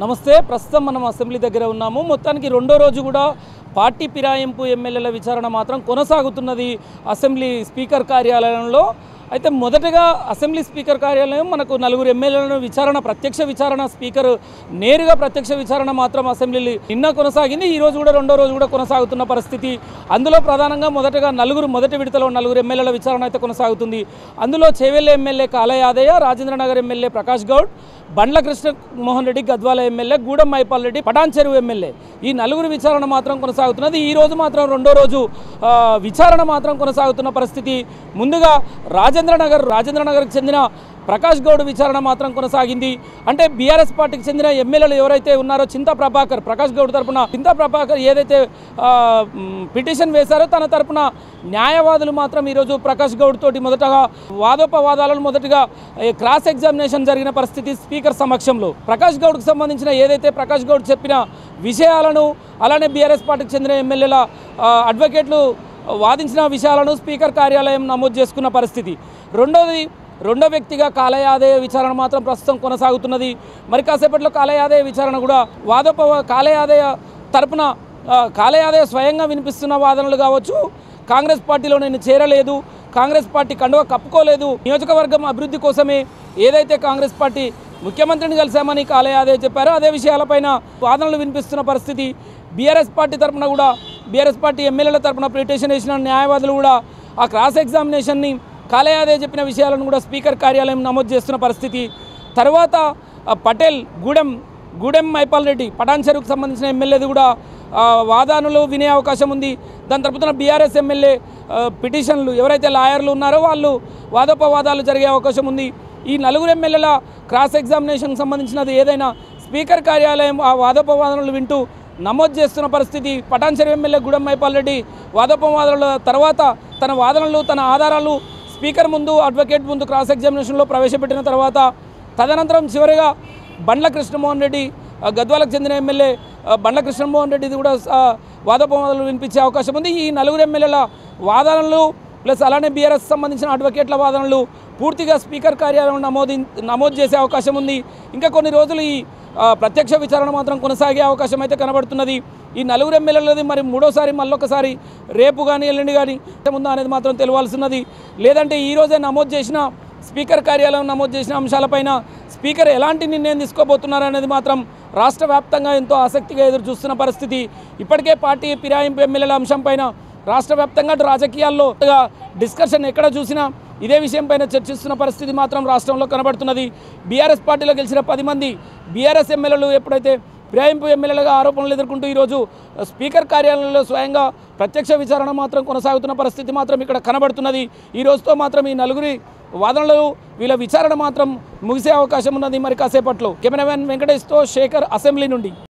నమస్తే ప్రస్తుతం మనం అసెంబ్లీ దగ్గర ఉన్నాము మొత్తానికి రెండో రోజు కూడా పార్టీ ఫిరాయింపు ఎమ్మెల్యేల విచారణ మాత్రం కొనసాగుతున్నది అసెంబ్లీ స్పీకర్ కార్యాలయంలో అయితే మొదటగా అసెంబ్లీ స్పీకర్ కార్యాలయం మనకు నలుగురు ఎమ్మెల్యేలను ప్రత్యక్ష విచారణ స్పీకర్ నేరుగా ప్రత్యక్ష విచారణ మాత్రం అసెంబ్లీలో నిన్న కొనసాగింది ఈ రోజు కూడా రెండో రోజు కూడా కొనసాగుతున్న పరిస్థితి అందులో ప్రధానంగా మొదటి విడతలో నలుగురు ఎమ్మెల్యేల విచారణ అయితే కొనసాగుతుంది అందులో చేవెళ్ళ ఎమ్మెల్యే కాళ యాదయ్య రాజేంద్రనగర్ ఎమ్మెల్యే ప్రకాష్ గౌడ్ బండ్ల కృష్ణ మోహన్ రెడ్డి గద్వాల ఎమ్మెల్యే గూడెం మైపాల్ రెడ్డి పటాన్ చెరువు ఎమ్మెల్యే ఈ నలుగురు విచారణ మాత్రం కొనసాగుతున్నది ఈ రోజు మాత్రం రెండో రోజు విచారణ మాత్రం కొనసాగుతున్న పరిస్థితి ముందుగా రాజేంద్రనగర్కి చెందిన ప్రకాష్ గౌడ్ విచారణ మాత్రం కొనసాగింది అంటే బీఆర్ఎస్ పార్టీకి చెందిన ఎమ్మెల్యేలు ఎవరైతే ఉన్నారో చింతా ప్రకాష్ గౌడ్ తరపున చింతా ప్రభాకర్ ఏదైతే పిటిషన్ వేశారో తన తరపున న్యాయవాదులు మాత్రం ఈరోజు ప్రకాష్ గౌడ్ తోటి మొదటగా వాదోపవాదాలను మొదటగా క్రాస్ ఎగ్జామినేషన్ జరిగిన పరిస్థితి స్పీకర్ సమక్షంలో ప్రకాష్ గౌడ్కు సంబంధించిన ఏదైతే ప్రకాష్ గౌడ్ చెప్పిన విషయాలను అలానే బీఆర్ఎస్ పార్టీకి చెందిన ఎమ్మెల్యేల అడ్వకేట్లు వాదించిన విషయాలను స్పీకర్ కార్యాలయం నమోదు చేసుకున్న పరిస్థితి రెండో వ్యక్తిగా కాళ యాదయ్య విచారణ మాత్రం ప్రస్తుతం కొనసాగుతున్నది మరి కాసేపట్లో కాళ యాదయ్య విచారణ కూడా కాళ యాదయ్య తరపున కాళ యాదయ్య స్వయంగా వినిపిస్తున్న వాదనలు కావచ్చు కాంగ్రెస్ పార్టీలో నేను చేరలేదు కాంగ్రెస్ పార్టీ కండువా కప్పుకోలేదు నియోజకవర్గం అభివృద్ధి కోసమే ఏదైతే కాంగ్రెస్ పార్టీ ముఖ్యమంత్రిని కలిశామని కాళ యాదయ్య చెప్పారో అదే విషయాలపైన వాదనలు వినిపిస్తున్న పరిస్థితి బీఆర్ఎస్ పార్టీ తరపున కూడా బీఆర్ఎస్ పార్టీ ఎమ్మెల్యేల తరపున పిటిషన్ వేసిన న్యాయవాదులు కూడా ఆ క్రాస్ ఎగ్జామినేషన్ని కాళ యాదయ్య చెప్పిన విషయాలను కూడా స్పీకర్ కార్యాలయం నమోదు చేస్తున్న పరిస్థితి తర్వాత పటేల్ గూడెం మైపాల్ రెడ్డి పటాన్ చెరువుకు సంబంధించిన ఎమ్మెల్యేది కూడా వాదనలు వినే అవకాశం ఉంది దాని తరపున బీఆర్ఎస్ ఎమ్మెల్యే పిటిషన్లు ఎవరైతే లాయర్లు ఉన్నారో వాళ్ళు వాదోపవాదాలు జరిగే అవకాశం ఉంది ఈ నలుగురు ఎమ్మెల్యేల క్రాస్ ఎగ్జామినేషన్కి సంబంధించినది ఏదైనా స్పీకర్ కార్యాలయం ఆ వాదోపవాదనలు వింటూ నమోదు చేస్తున్న పరిస్థితి పటాన్ చెరువు ఎమ్మెల్యే గూడెం మైపాల్ రెడ్డి వాదోపవాదాల తర్వాత తన వాదనలు తన ఆధారాలు స్పీకర్ ముందు అడ్వకేట్ ముందు క్రాస్ ఎగ్జామినేషన్లో ప్రవేశపెట్టిన తర్వాత తదనంతరం చివరిగా బండ్ల కృష్ణమోహన్ రెడ్డి గద్వాలకు చెందిన ఎమ్మెల్యే బండ్ల కృష్ణమోహన్ రెడ్డిది కూడా వాదోపవాదాలు వినిపించే అవకాశం ఉంది ఈ నలుగురు ఎమ్మెల్యేల వాదనలు ప్లస్ అలానే బీఆర్ఎస్ సంబంధించిన అడ్వకేట్ల వాదనలు పూర్తిగా స్పీకర్ కార్యాలయం నమోదు చేసే అవకాశం ఉంది ఇంకా కొన్ని రోజులు ఈ ప్రత్యక్ష విచారణ మాత్రం కొనసాగే అవకాశం అయితే కనబడుతున్నది ఈ నలుగురు ఎమ్మెల్యేలది మరి మళ్ళొకసారి రేపు కానీ ఎల్లుండి కానీ ఉందా అనేది మాత్రం తెలియాల్సినది లేదంటే ఈరోజే స్పీకర్ కార్యాలయం నమోదు చేసిన అంశాలపైన స్పీకర్ ఎలాంటి నిర్ణయం తీసుకోబోతున్నారు అనేది మాత్రం రాష్ట్ర వ్యాప్తంగా ఎంతో ఆసక్తిగా ఎదురు చూస్తున్న పరిస్థితి ఇప్పటికే పార్టీ ఫిరాయింపు ఎమ్మెల్యేల అంశంపైన రాష్ట్ర వ్యాప్తంగా రాజకీయాల్లో డిస్కషన్ ఎక్కడ చూసినా ఇదే విషయంపైన చర్చిస్తున్న పరిస్థితి మాత్రం రాష్ట్రంలో కనబడుతున్నది బీఆర్ఎస్ పార్టీలో గెలిచిన 10 మంది బీఆర్ఎస్ ఎమ్మెల్యేలు ఎప్పుడైతే ఫిరాయింపు ఎమ్మెల్యేలుగా ఆరోపణలు ఎదుర్కొంటూ ఈరోజు స్పీకర్ కార్యాలయంలో స్వయంగా ప్రత్యక్ష విచారణ మాత్రం కొనసాగుతున్న పరిస్థితి మాత్రం ఇక్కడ కనబడుతున్నది ఈ రోజుతో మాత్రం ఈ నలుగురి వాదనలు వీళ్ళ విచారణ మాత్రం ముగిసే అవకాశం ఉన్నది మరి కాసేపట్లో కెమెరామెన్ వెంకటేష్తో శేఖర్ అసెంబ్లీ నుండి.